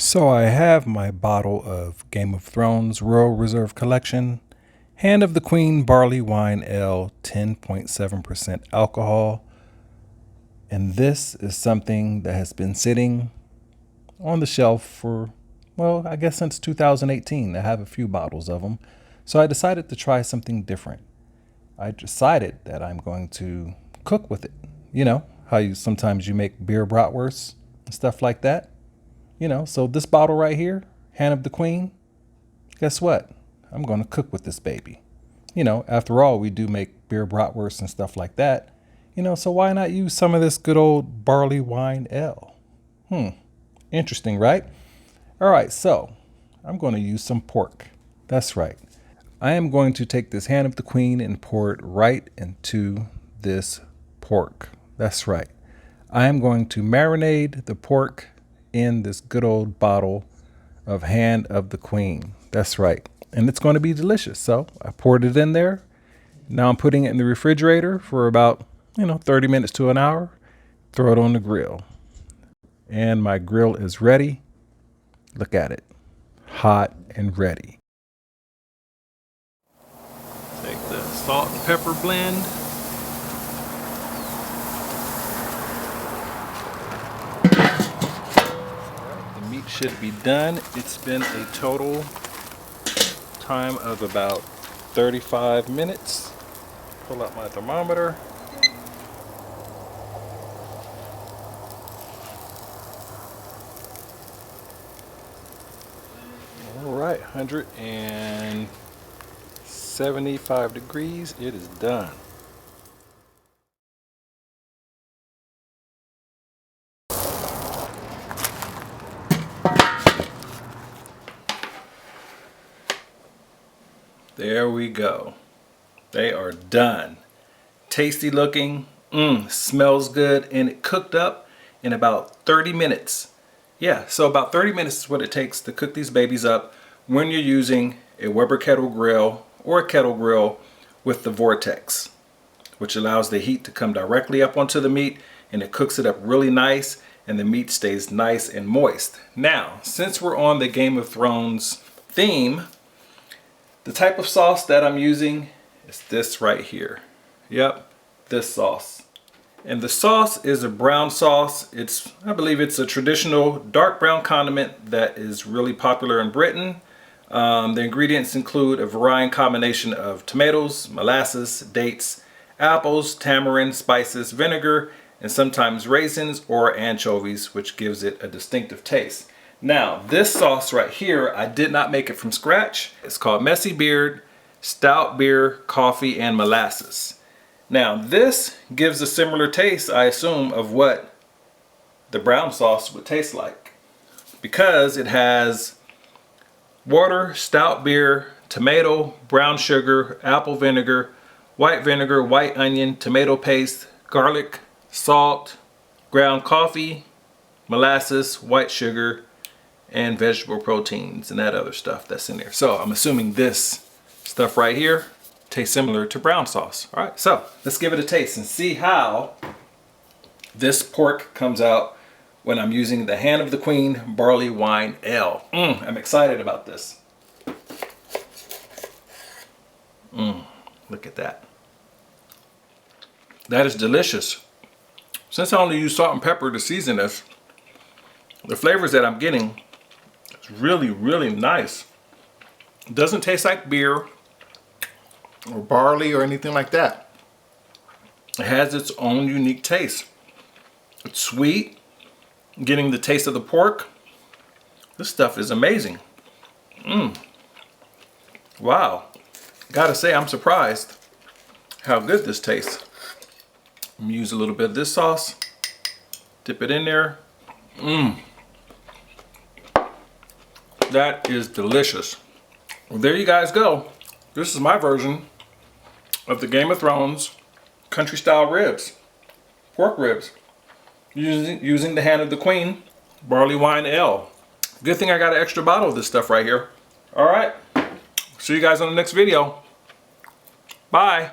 So I have my bottle of Game of Thrones Royal Reserve Collection, Hand of the Queen Barley Wine Ale, 10.7% alcohol. And this is something that has been sitting on the shelf for, well, I guess since 2018. I have a few bottles of them. So I decided to try something different. I decided that I'm going to cook with it. You know, how sometimes you make beer bratwursts and stuff like that. So this bottle right here, Hand of the Queen, guess what? I'm going to cook with this baby. After all, we do make beer bratwursts and stuff like that. So why not use some of this good old barley wine ale? Interesting, right? All right, so I'm going to use some pork. That's right. I am going to take this Hand of the Queen and pour it right into this pork. That's right. I am going to marinate the pork in this good old bottle of Hand of the Queen. That's right. And it's going to be delicious. So I poured it in there. Now I'm putting it in the refrigerator for about, 30 minutes to an hour. Throw it on the grill. And my grill is ready. Look at it. Hot and ready. Take the salt and pepper blend. Meat should be done. It's been a total time of about 35 minutes. Pull out my thermometer. All right, 175 degrees. It is done. There we go. They are done. Tasty looking, smells good, and it cooked up in about 30 minutes. Yeah, so about 30 minutes is what it takes to cook these babies up when you're using a Weber Kettle Grill or a kettle grill with the Vortex, which allows the heat to come directly up onto the meat, and it cooks it up really nice, and the meat stays nice and moist. Now, since we're on the Game of Thrones theme, the type of sauce that I'm using is this right here. Yep, this sauce. And the sauce is a brown sauce. I believe it's a traditional dark brown condiment that is really popular in Britain. The ingredients include a varying combination of tomatoes, molasses, dates, apples, tamarind, spices, vinegar, and sometimes raisins or anchovies, which gives it a distinctive taste. Now, this sauce right here, I did not make it from scratch. It's called Messy Beard, Stout Beer, Coffee, and Molasses. Now, this gives a similar taste, I assume, of what the brown sauce would taste like, because it has water, stout beer, tomato, brown sugar, apple vinegar, white onion, tomato paste, garlic, salt, ground coffee, molasses, white sugar, and vegetable proteins and that other stuff that's in there. So I'm assuming this stuff right here tastes similar to brown sauce. All right, so let's give it a taste and see how this pork comes out when I'm using the Hand of the Queen Barley Wine Ale. I'm excited about this. Look at that. That is delicious. Since I only use salt and pepper to season this, the flavors that I'm getting is really, really nice. It doesn't taste like beer or barley or anything like that. It has its own unique taste. It's sweet, getting the taste of the pork. This stuff is amazing. Wow. Gotta say, I'm surprised how good this tastes. I'm gonna use a little bit of this sauce, dip it in there. That is delicious. Well, there you guys go. This is my version of the Game of Thrones country style ribs, pork ribs, using the Hand of the Queen Barley Wine Ale. Good thing I got an extra bottle of this stuff right here. All right, see you guys on the next video. Bye.